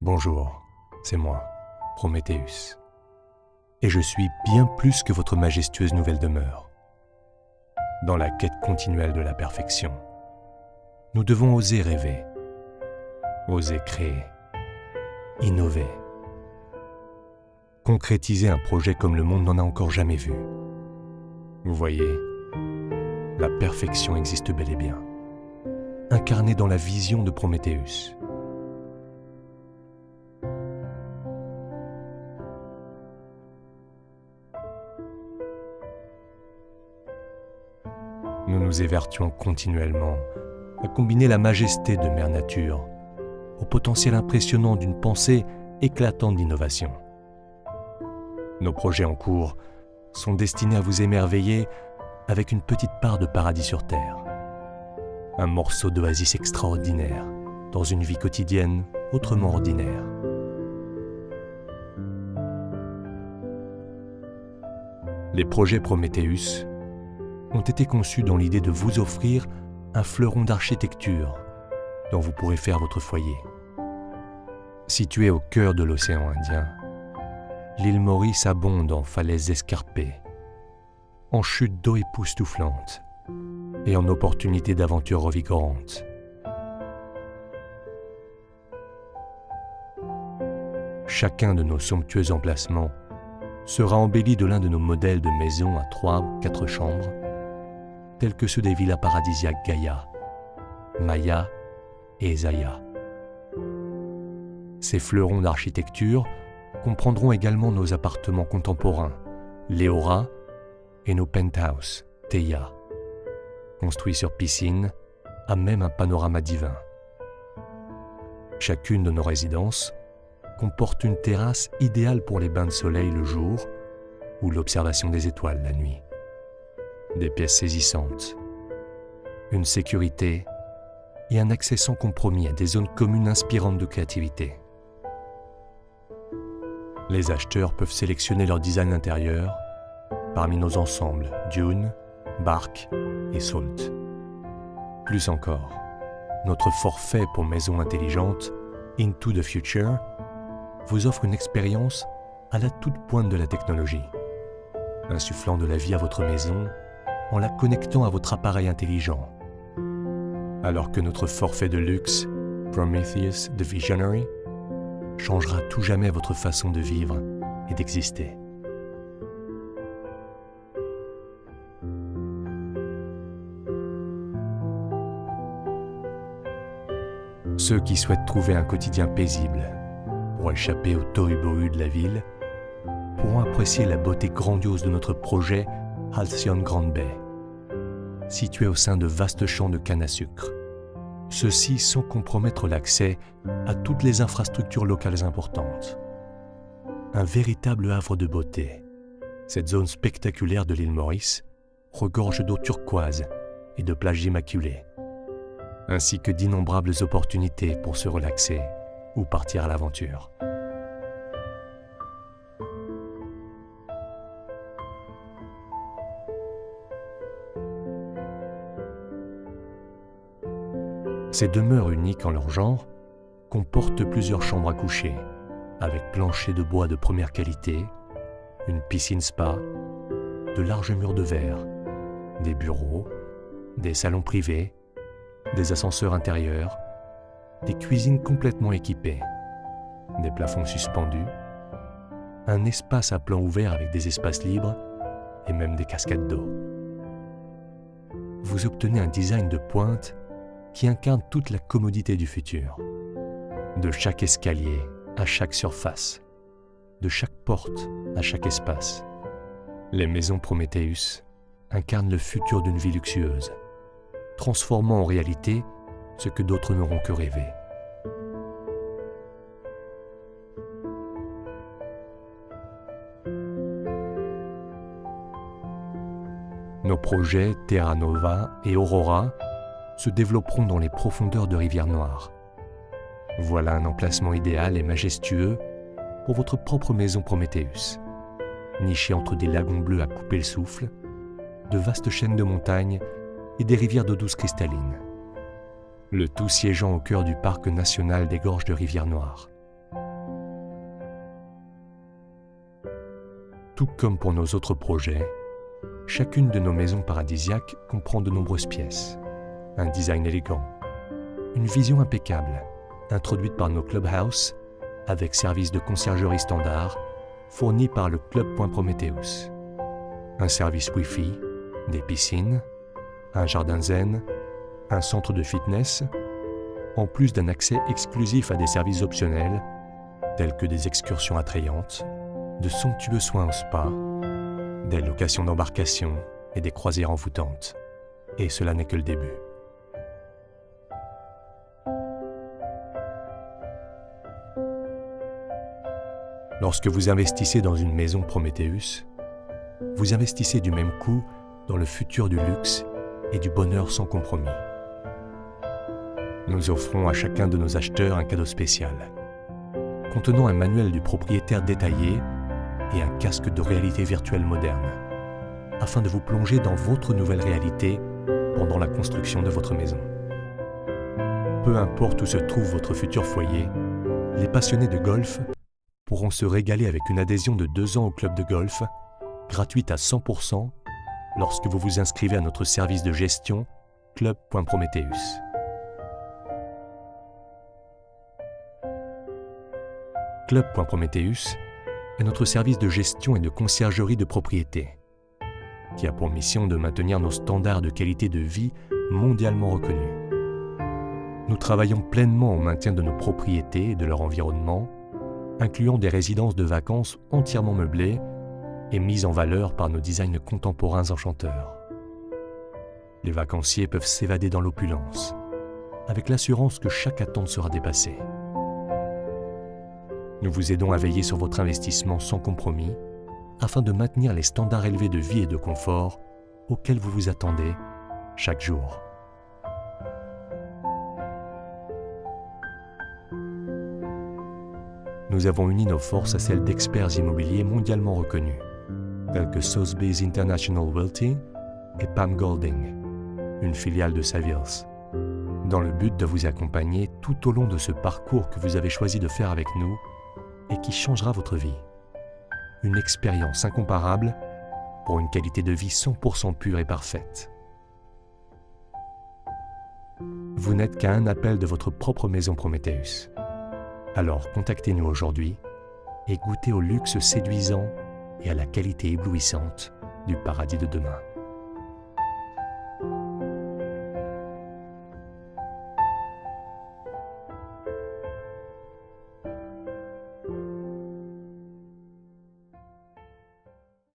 Bonjour, c'est moi, Prométhéeus. Et je suis bien plus que votre majestueuse nouvelle demeure. Dans la quête continuelle de la perfection, nous devons oser rêver, oser créer, innover, concrétiser un projet comme le monde n'en a encore jamais vu. Vous voyez, la perfection existe bel et bien, incarnée dans la vision de Prométhéeus. Nous nous évertuons continuellement à combiner la majesté de Mère Nature au potentiel impressionnant d'une pensée éclatante d'innovation. Nos projets en cours sont destinés à vous émerveiller avec une petite part de paradis sur Terre. Un morceau d'oasis extraordinaire dans une vie quotidienne autrement ordinaire. Les projets Prométhéeus ont été conçus dans l'idée de vous offrir un fleuron d'architecture dont vous pourrez faire votre foyer. Située au cœur de l'océan Indien, l'île Maurice abonde en falaises escarpées, en chutes d'eau époustouflantes et en opportunités d'aventures revigorantes. Chacun de nos somptueux emplacements sera embelli de l'un de nos modèles de maisons à 3 ou 4 chambres, tels que ceux des villas paradisiaques Gaïa, Maya et Zaya. Ces fleurons d'architecture comprendront également nos appartements contemporains, Leora, et nos penthouses, Theia, construits sur piscine, à même un panorama divin. Chacune de nos résidences comporte une terrasse idéale pour les bains de soleil le jour ou l'observation des étoiles la nuit. Des pièces saisissantes, une sécurité et un accès sans compromis à des zones communes inspirantes de créativité. Les acheteurs peuvent sélectionner leur design intérieur parmi nos ensembles Dune, Bark et Salt. Plus encore, notre forfait pour maisons intelligentes Into the Future vous offre une expérience à la toute pointe de la technologie, insufflant de la vie à votre maison en la connectant à votre appareil intelligent. Alors que notre forfait de luxe, Prometheus the Visionary, changera tout jamais votre façon de vivre et d'exister. Ceux qui souhaitent trouver un quotidien paisible pour échapper au tohu-bohu de la ville pourront apprécier la beauté grandiose de notre projet Halcyon Grand Bay, situé au sein de vastes champs de canne à sucre. Ceci sans compromettre l'accès à toutes les infrastructures locales importantes. Un véritable havre de beauté, cette zone spectaculaire de l'île Maurice regorge d'eau turquoise et de plages immaculées, ainsi que d'innombrables opportunités pour se relaxer ou partir à l'aventure. Ces demeures uniques en leur genre comportent plusieurs chambres à coucher, avec planchers de bois de première qualité, une piscine spa, de larges murs de verre, des bureaux, des salons privés, des ascenseurs intérieurs, des cuisines complètement équipées, des plafonds suspendus, un espace à plan ouvert avec des espaces libres et même des cascades d'eau. Vous obtenez un design de pointe qui incarne toute la commodité du futur. De chaque escalier à chaque surface, de chaque porte à chaque espace, les maisons Prométhéeus incarnent le futur d'une vie luxueuse, transformant en réalité ce que d'autres n'auront que rêvé. Nos projets Terra Nova et Aurora se développeront dans les profondeurs de Rivière-Noire. Voilà un emplacement idéal et majestueux pour votre propre maison Prométhéeus, nichée entre des lagons bleus à couper le souffle, de vastes chaînes de montagnes et des rivières d'eau douce cristalline. Le tout siégeant au cœur du parc national des Gorges de Rivière-Noire, Tout comme pour nos autres projets, chacune de nos maisons paradisiaques comprend de nombreuses pièces, un design élégant, une vision impeccable, introduite par nos clubhouse avec service de conciergerie standard fourni par le Club.Prometheus, un service Wi-Fi, des piscines, un jardin zen, un centre de fitness, en plus d'un accès exclusif à des services optionnels tels que des excursions attrayantes, de somptueux soins au spa, des locations d'embarcation et des croisières envoûtantes. Et cela n'est que le début. Lorsque vous investissez dans une maison Prometheus, vous investissez du même coup dans le futur du luxe et du bonheur sans compromis. Nous offrons à chacun de nos acheteurs un cadeau spécial, contenant un manuel du propriétaire détaillé et un casque de réalité virtuelle moderne, afin de vous plonger dans votre nouvelle réalité pendant la construction de votre maison. Peu importe où se trouve votre futur foyer, les passionnés de golf pourront se régaler avec une adhésion de 2 ans au club de golf, gratuite à 100% lorsque vous vous inscrivez à notre service de gestion Club.Prometheus. Club.Prometheus est notre service de gestion et de conciergerie de propriété, qui a pour mission de maintenir nos standards de qualité de vie mondialement reconnus. Nous travaillons pleinement au maintien de nos propriétés et de leur environnement, incluant des résidences de vacances entièrement meublées et mises en valeur par nos designs contemporains enchanteurs. Les vacanciers peuvent s'évader dans l'opulence, avec l'assurance que chaque attente sera dépassée. Nous vous aidons à veiller sur votre investissement sans compromis, afin de maintenir les standards élevés de vie et de confort auxquels vous vous attendez chaque jour. Nous avons uni nos forces à celles d'experts immobiliers mondialement reconnus, tels que Sotheby's International Realty et Pam Golding, une filiale de Savills, dans le but de vous accompagner tout au long de ce parcours que vous avez choisi de faire avec nous et qui changera votre vie. Une expérience incomparable pour une qualité de vie 100% pure et parfaite. Vous n'êtes qu'à un appel de votre propre maison Prometheus. Alors contactez-nous aujourd'hui et goûtez au luxe séduisant et à la qualité éblouissante du paradis de demain.